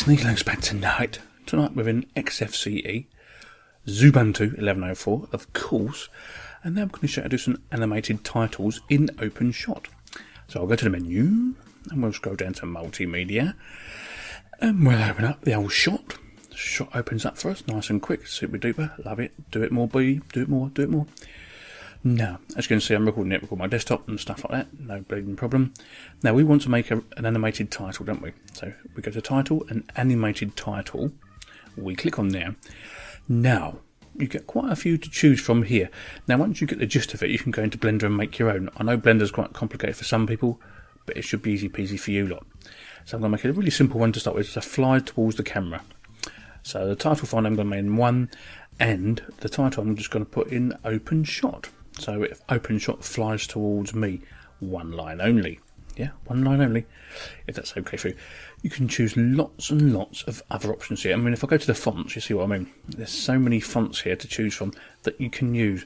Sneekylinux back tonight with an XFCE, Xubuntu 1104, of course, and now I'm going to show you how to do some animated titles in Openshot. So I'll go to the menu, and we'll scroll down to Multimedia, and we'll open up the old shot. Shot opens up for us, nice and quick, super duper, love it, do it more, baby, do it more, do it more. Now, as you can see, I'm recording it, my desktop and stuff like that, no bleeding problem. Now, we want to make an animated title, don't we? So, we go to Title, and Animated Title. We click on there. Now, you get quite a few to choose from here. Now, once you get the gist of it, you can go into Blender and make your own. I know Blender's quite complicated for some people, but it should be easy peasy for you lot. So, I'm going to make it a really simple one to start with. It's a fly towards the camera. So, the title file I'm going to make in 1, and the title I'm just going to put in Openshot. So if Openshot flies towards me, one line only. Yeah, one line only. If that's okay for you. You can choose lots and lots of other options here. I mean, if I go to the fonts, you see what I mean. There's so many fonts here to choose from that you can use.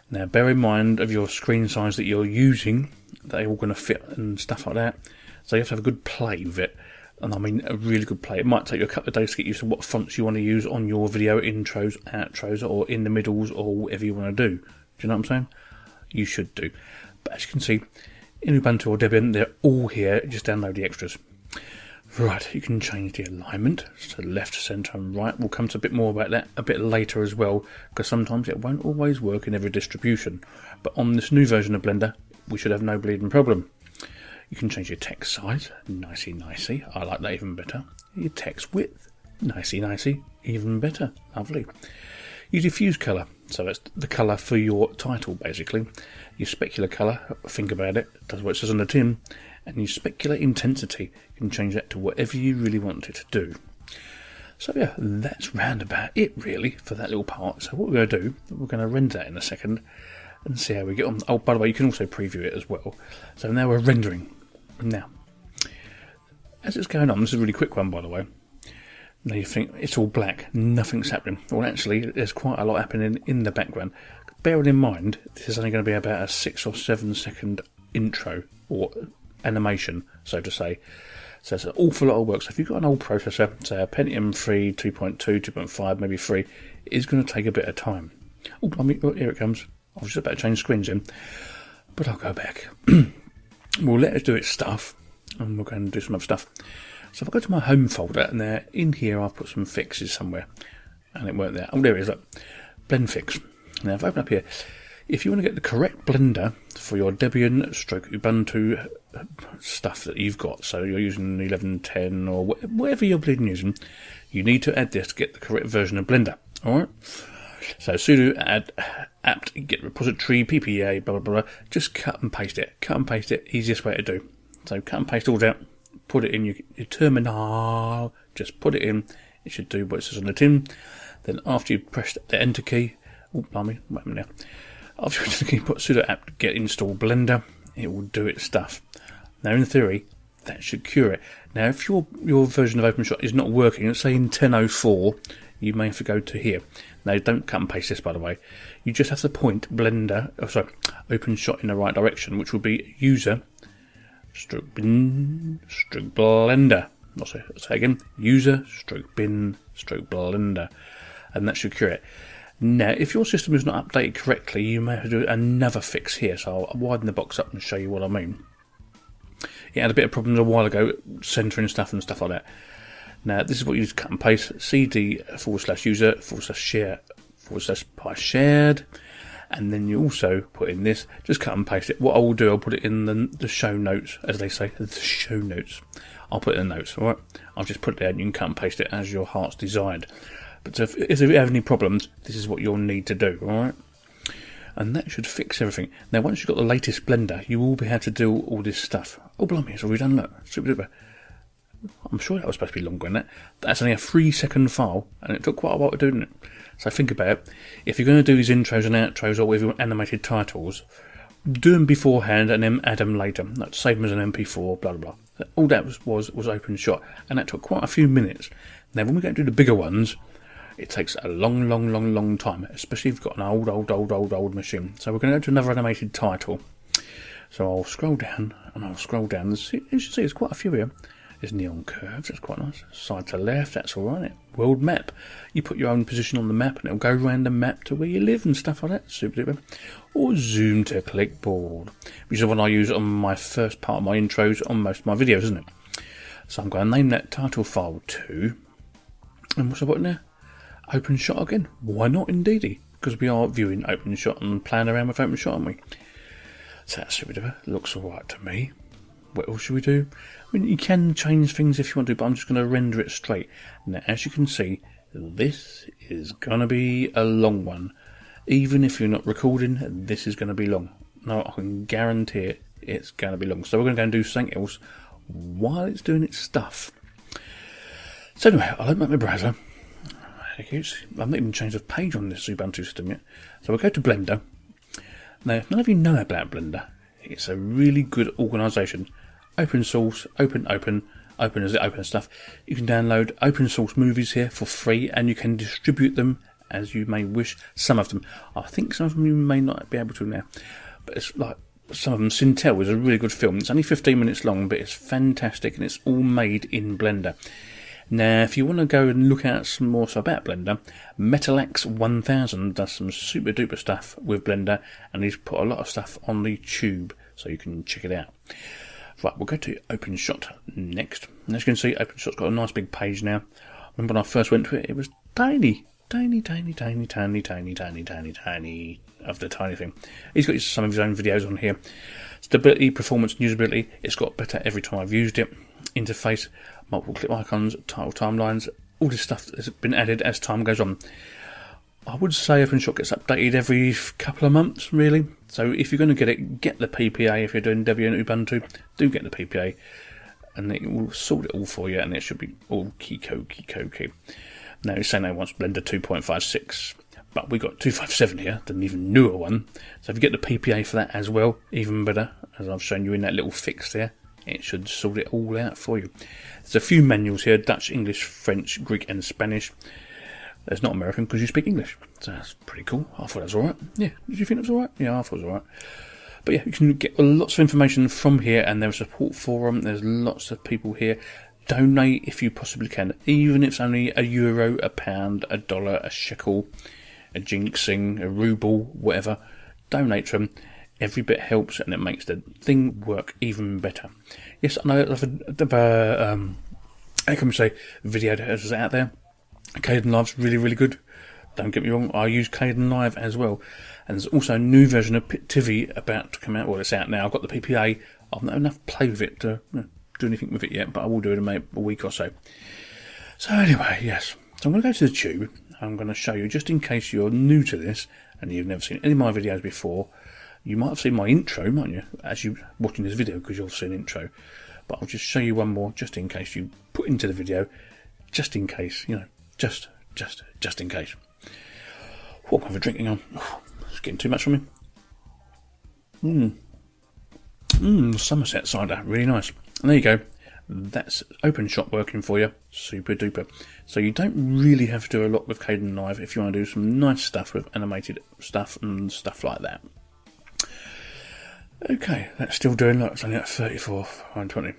Now, bear in mind of your screen size that you're using. They're all going to fit and stuff like that. So you have to have a good play with it. And I mean a really good play. It might take you a couple of days to get used to what fonts you want to use on your video intros, outros, or in the middles, or whatever you want to do. Do you know what I'm saying? You should do. But as you can see, in Ubuntu or Debian, they're all here. Just download the extras. Right, you can change the alignment. So left, centre and right. We'll come to a bit more about that a bit later as well, because sometimes it won't always work in every distribution. But on this new version of Blender, we should have no bleeding problem. You can change your text size. Nicey, nicey. I like that even better. Your text width. Nicey, nicey. Even better. Lovely. Your diffuse colour. So that's the colour for your title, basically. Your specular colour, think about it, does what it says on the tin. And your specular intensity, you can change that to whatever you really want it to do. So yeah, that's round about it, really, for that little part. So what we're going to do, we're going to render that in a second and see how we get on. Oh, by the way, you can also preview it as well. So now we're rendering. Now, as it's going on, this is a really quick one, by the way. Now you think it's all black, nothing's happening. Well, actually, there's quite a lot happening in the background. Bearing in mind, this is only going to be about a 6 or 7 second intro, or animation, so to say. So it's an awful lot of work. So if you've got an old processor, say a Pentium 3, 2.2, 2.5, maybe 3, it's going to take a bit of time. Oh, here it comes. I was just about to change screens in, but I'll go back. We'll let it do its stuff, and we're going to do some other stuff. So if I go to my home folder, and there, in here I've put some fixes somewhere, and it weren't there. Oh, there it is, look. Blend fix. Now if I open up here, if you want to get the correct blender for your Debian /Ubuntu stuff that you've got, so you're using 11.10 or whatever you're bleeding using, you need to add this to get the correct version of Blender. Alright? So sudo add-apt-repository, PPA, blah blah blah. Just cut and paste it. Cut and paste it, easiest way to do. So cut and paste all out. Put it in your terminal, just put it in, it should do what it says on the tin. Then after you press the enter key, oh blimey, wait a minute now. After you press the key, put sudo apt-get install blender, it will do its stuff. Now in theory, that should cure it. Now if your version of Openshot is not working, let's say in 10.04, you may have to go to here. Now don't cut and paste this, by the way. You just have to point Openshot in the right direction, which will be user stroke blender. I'll say again, user stroke bin stroke blender, and that should cure it. Now, if your system is not updated correctly, you may have to do another fix here. So I'll widen the box up and show you what I mean. It had a bit of problems a while ago, centering stuff and stuff like that. Now, this is what you just cut and paste: cd/user/share/py shared. And then you also put in this, just cut and paste it. What I will do, I'll put it in the show notes, as they say, the show notes. I'll put it in the notes, alright? I'll just put it there and you can cut and paste it as your heart's desired. But if you have any problems, this is what you'll need to do, alright? And that should fix everything. Now, once you've got the latest Blender, you will be able to do all this stuff. Oh, blimey, it's already done, look. Super duper. I'm sure that was supposed to be longer than that. That's only a 3-second file, and it took quite a while to do, didn't it? So think about it. If you're going to do these intros and outros or with your animated titles, do them beforehand and then add them later. Like, save them as an MP4, blah, blah, blah. All that was Openshot, and that took quite a few minutes. Now, when we go to do the bigger ones, it takes a long time, especially if you've got an old machine. So we're going to go to another animated title. So I'll scroll down, and I'll scroll down. As you can see, there's quite a few here. There's neon curves, that's quite nice. Side to left, that's alright. World map. You put your own position on the map and it'll go around the map to where you live and stuff like that. Super duper. Or zoom to clipboard, which is what I use on my first part of my intros on most of my videos, isn't it? So I'm going to name that title file 2. And what's I got in there? Openshot again. Why not, indeedy? Because we are viewing Openshot and playing around with Openshot, aren't we? So that's super duper. Looks alright to me. What else should we do? I mean, you can change things if you want to, but I'm just going to render it straight. Now, as you can see, this is going to be a long one. Even if you're not recording, this is going to be long. No, I can guarantee it, it's going to be long. So we're going to go and do something else while it's doing its stuff. So anyway, I'll open up my browser. I've not even changed the page on this Xubuntu system yet. So we'll go to Blender. Now, if none of you know about Blender, it's a really good organisation. Open source, open as it opens stuff. You can download open source movies here for free and you can distribute them as you may wish. Some of them, I think some of them you may not be able to now, but it's like some of them. Sintel is a really good film. It's only 15 minutes long, but it's fantastic and it's all made in Blender. Now, if you want to go and look at some more stuff about Blender, Metalax 1000 does some super duper stuff with Blender, and he's put a lot of stuff on the tube, so you can check it out. Right, we'll go to Openshot next. And as you can see, Openshot's got a nice big page now. Remember when I first went to it, it was tiny of the tiny thing. He's got some of his own videos on here. Stability, performance, and usability. It's got better every time I've used it. Interface, multiple clip icons, title timelines, all this stuff has been added as time goes on. I would say Openshot gets updated every couple of months, really. So if you're going to get it, get the PPA. If you're doing Debian Ubuntu, do get the PPA, and it will sort it all for you, and it should be all key. Now it's saying they want Blender 2.56, but we got 2.57 here, an even newer one. So if you get the PPA for that as well, even better, as I've shown you in that little fix there. It should sort it all out for you. There's a few manuals here: Dutch, English, French, Greek and Spanish. There's not American because you speak English, so that's pretty cool. I thought that was alright. Yeah, did you think it was alright? Yeah, I thought it was alright. But yeah, you can get lots of information from here, and there's a support forum. There's lots of people here. Donate if you possibly can, even if it's only €1, £1, $1, a shekel, a jinxing, a ruble, whatever. Donate to them. Every bit helps, and it makes the thing work even better. Yes, I know how can we say, video editors out there. Kdenlive's really, really good. Don't get me wrong, I use Kdenlive as well. And there's also a new version of Pictivy about to come out. Well, it's out now. I've got the PPA. I've not had enough play with it to do anything with it yet, but I will do it in maybe a week or so. So anyway, yes. So I'm going to go to the tube. I'm going to show you, just in case you're new to this and you've never seen any of my videos before. You might have seen my intro, mightn't you, as you're watching this video, because you'll see an intro. But I'll just show you one more, just in case you put into the video, just in case, you know, just in case. What am I drinking on? Oh, it's getting too much for me. Somerset cider, really nice. And there you go. That's Openshot working for you, super duper. So you don't really have to do a lot with Kdenlive if you want to do some nice stuff with animated stuff and stuff like that. Okay, that's still doing, look, it's only at 34, 120.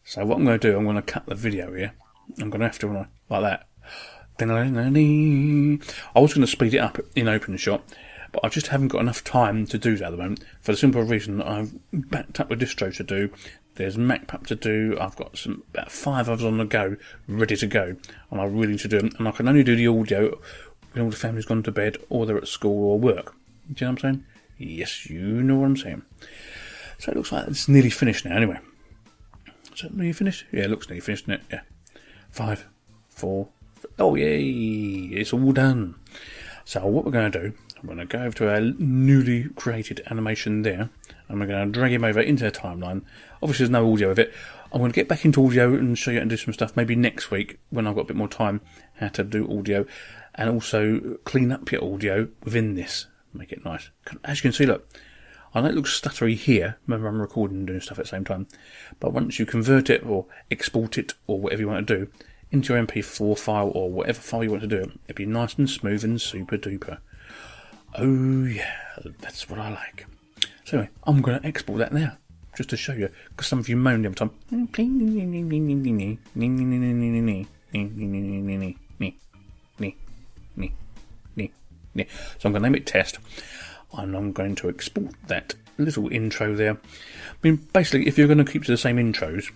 So what I'm going to do, I'm going to cut the video here. I'm going to have to, like that. I was going to speed it up in Openshot, but I just haven't got enough time to do that at the moment, for the simple reason I've backed up with distro to do, there's MacPup to do, I've got about 5 others on the go, ready to go, and I really need to do them, and I can only do the audio when all the family's gone to bed, or they're at school or work. Do you know what I'm saying? Yes, you know what I'm saying. So it looks like it's nearly finished now, anyway. Is that nearly finished? Yeah, it looks nearly finished, doesn't it? Yeah. 5, 4, oh yay, it's all done. So what we're going to do, I'm going to go over to our newly created animation there, and we're going to drag him over into the timeline. Obviously there's no audio of it. I'm going to get back into audio and show you how to do some stuff maybe next week when I've got a bit more time, how to do audio, and also clean up your audio within this, make it nice. As you can see, look, I know it looks stuttery here, remember I'm recording and doing stuff at the same time, but once you convert it or export it or whatever you want to do into your MP4 file or whatever file you want to do, it'll be nice and smooth and super duper. Oh yeah, that's what I like. So anyway, I'm going to export that now. just to show you, because some of you moaned every time. So I'm going to name it test, and I'm going to export that little intro there. I mean, basically, if you're going to keep to the same intros,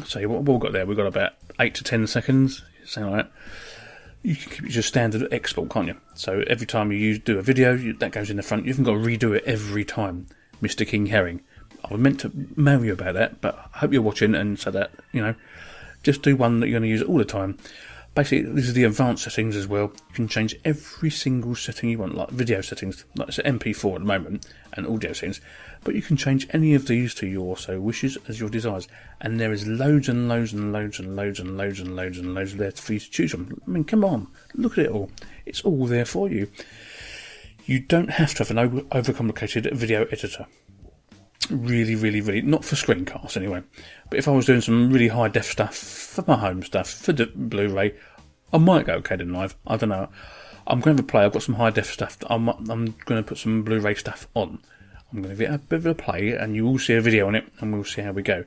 so what we've got there, we've got about 8 to 10 seconds, something like that. You can keep it just standard export, can't you? So every time you do a video, that goes in the front. You haven't got to redo it every time, Mr. King Herring. I was meant to mail you about that, but I hope you're watching, and so that, just do one that you're going to use all the time. Basically, this is the advanced settings as well. You can change every single setting you want, like video settings, like it's an MP4 at the moment, and audio settings. But you can change any of these to your wishes as your desires. And there is loads and loads and loads and loads and loads and loads and loads there for you to choose from. I mean, come on, look at it all. It's all there for you. You don't have to have an overcomplicated video editor. Really, not for screencasts anyway. But if I was doing some really high def stuff for my home stuff, for the Blu-ray, I might go Kdenlive. I don't know. I'm going to have a play. I've got some high def stuff. I'm going to put some Blu-ray stuff on. I'm going to give it a bit of a play, and you will see a video on it, and we'll see how we go.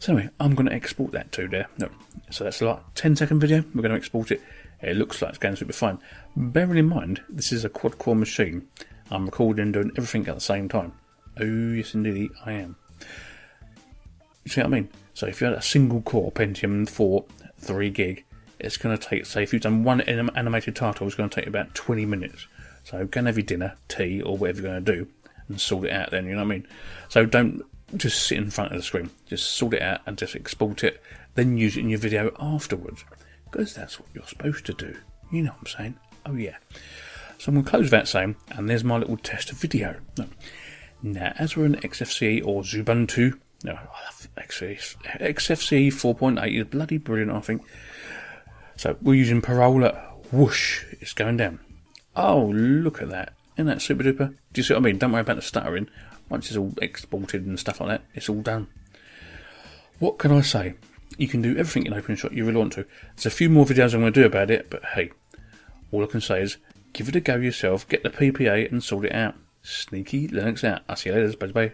So anyway, I'm going to export that to there. No. So that's like a 10-second video. We're going to export it. It looks like it's going super fine. Bearing in mind, this is a quad-core machine. I'm recording and doing everything at the same time. Oh, yes, indeed, I am. You see what I mean? So if you had a single core Pentium 4, 3 gig, it's going to take, say, if you've done one animated title, it's going to take about 20 minutes. So go and have your dinner, tea, or whatever you're going to do, and sort it out then, you know what I mean? So don't just sit in front of the screen. Just sort it out and just export it, then use it in your video afterwards. Because that's what you're supposed to do. You know what I'm saying? Oh, yeah. So I'm going to close that saying, and there's my little test video. No. Now, as we're in XFCE or Xubuntu, no, I love XFCE 4.8 is bloody brilliant, I think. So we're using Parola. Whoosh, it's going down. Oh, look at that. Isn't that super duper? Do you see what I mean? Don't worry about the stuttering. Once it's all exported and stuff like that, it's all done. What can I say? You can do everything in Openshot you really want to. There's a few more videos I'm going to do about it, but hey, all I can say is give it a go yourself, get the PPA and sort it out. Sneeky Linux out. I'll see you later. Bye bye.